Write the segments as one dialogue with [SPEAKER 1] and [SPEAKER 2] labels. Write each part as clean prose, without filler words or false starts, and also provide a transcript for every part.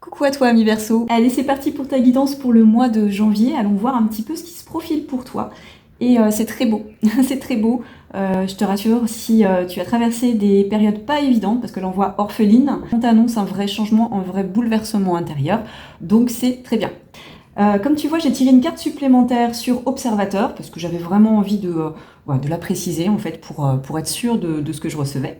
[SPEAKER 1] Coucou à toi ami Verseau. Allez, c'est parti pour ta guidance pour le mois de janvier. Allons voir un petit peu ce qui se profile pour toi. Et c'est très beau, c'est très beau. Je te rassure, si tu as traversé des périodes pas évidentes, parce que l'envoi orpheline, on t'annonce un vrai changement, un vrai bouleversement intérieur. Donc c'est très bien. Comme tu vois, j'ai tiré une carte supplémentaire sur Observateur, parce que j'avais vraiment envie de la préciser, en fait, pour être sûre de ce que je recevais.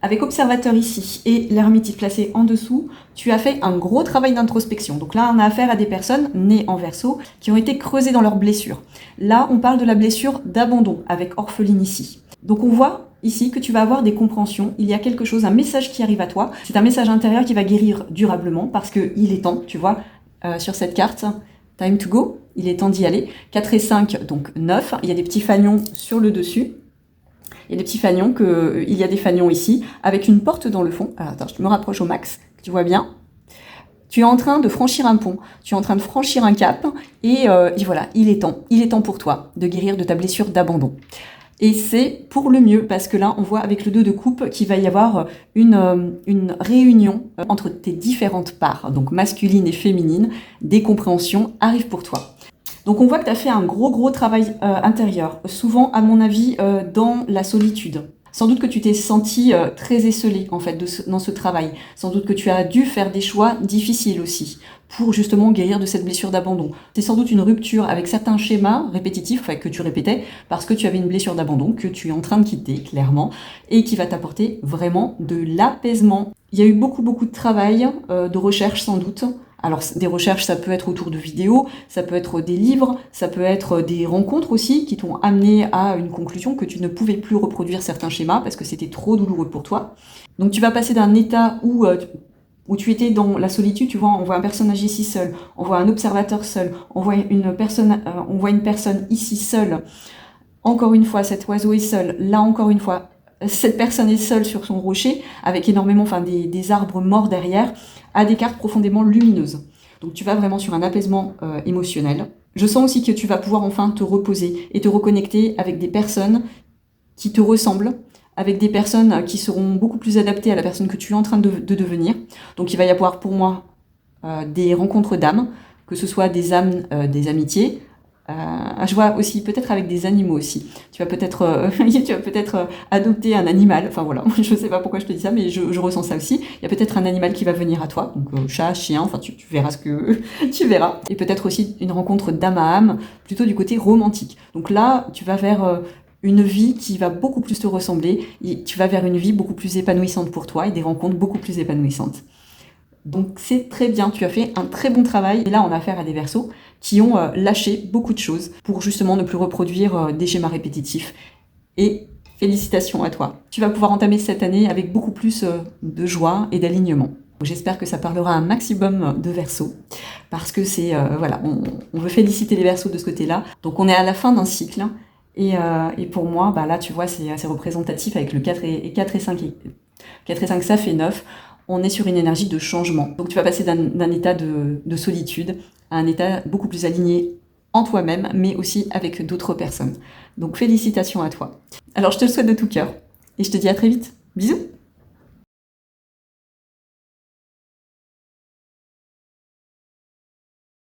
[SPEAKER 1] Avec Observateur ici et l'ermite placé en dessous, tu as fait un gros travail d'introspection. Donc là, on a affaire à des personnes nées en Verseau qui ont été creusées dans leurs blessures. Là, on parle de la blessure d'abandon avec orpheline ici. Donc on voit ici que tu vas avoir des compréhensions. Il y a quelque chose, un message qui arrive à toi. C'est un message intérieur qui va guérir durablement parce qu'il est temps, tu vois, sur cette carte. Time to go, il est temps d'y aller. 4 et 5, donc 9. Il y a des petits fanions sur le dessus. Il y a des petits fanions, il y a des fanions ici, avec une porte dans le fond. Alors attends, je me rapproche au max, tu vois bien. Tu es en train de franchir un pont, tu es en train de franchir un cap, et voilà, il est temps pour toi de guérir de ta blessure d'abandon. Et c'est pour le mieux, parce que là, on voit avec le 2 de coupe qu'il va y avoir une réunion entre tes différentes parts, donc masculine et féminine, des compréhensions arrivent pour toi. Donc on voit que tu as fait un gros travail intérieur, souvent à mon avis dans la solitude. Sans doute que tu t'es senti très esseulé en fait dans ce travail. Sans doute que tu as dû faire des choix difficiles aussi pour justement guérir de cette blessure d'abandon. C'est sans doute une rupture avec certains schémas répétitifs que tu répétais parce que tu avais une blessure d'abandon que tu es en train de quitter clairement et qui va t'apporter vraiment de l'apaisement. Il y a eu beaucoup de travail, de recherche sans doute. Alors des recherches, ça peut être autour de vidéos, ça peut être des livres, ça peut être des rencontres aussi qui t'ont amené à une conclusion que tu ne pouvais plus reproduire certains schémas parce que c'était trop douloureux pour toi. Donc tu vas passer d'un état où tu étais dans la solitude, tu vois, on voit un personnage ici seul, on voit un observateur seul, on voit une personne ici seule. Encore une fois, cet oiseau est seul. Là encore une fois, cette personne est seule sur son rocher, avec énormément, des arbres morts derrière, à des cartes profondément lumineuses. Donc tu vas vraiment sur un apaisement émotionnel. Je sens aussi que tu vas pouvoir enfin te reposer et te reconnecter avec des personnes qui te ressemblent, avec des personnes qui seront beaucoup plus adaptées à la personne que tu es en train de devenir. Donc il va y avoir pour moi des rencontres d'âmes, que ce soit des âmes, des amitiés. Je vois aussi peut-être avec des animaux aussi. Tu vas peut-être adopter un animal. Enfin voilà, je ne sais pas pourquoi je te dis ça, mais je ressens ça aussi. Il y a peut-être un animal qui va venir à toi, donc chat, chien. Enfin tu verras ce que tu verras. Et peut-être aussi une rencontre d'âme à âme, plutôt du côté romantique. Donc là, tu vas vers une vie qui va beaucoup plus te ressembler. Et tu vas vers une vie beaucoup plus épanouissante pour toi et des rencontres beaucoup plus épanouissantes. Donc c'est très bien, tu as fait un très bon travail. Et là, on a affaire à des Verseaux qui ont lâché beaucoup de choses pour justement ne plus reproduire des schémas répétitifs. Et félicitations à toi. Tu vas pouvoir entamer cette année avec beaucoup plus de joie et d'alignement. J'espère que ça parlera un maximum de Verseaux parce que c'est, on veut féliciter les Verseaux de ce côté-là. Donc on est à la fin d'un cycle. Et pour moi, là, tu vois, c'est assez représentatif avec le 4 et 5. 4 et 5, ça fait 9. On est sur une énergie de changement. Donc tu vas passer d'un état de solitude à un état beaucoup plus aligné en toi-même, mais aussi avec d'autres personnes. Donc félicitations à toi. Alors je te le souhaite de tout cœur et je te dis à très vite. Bisous!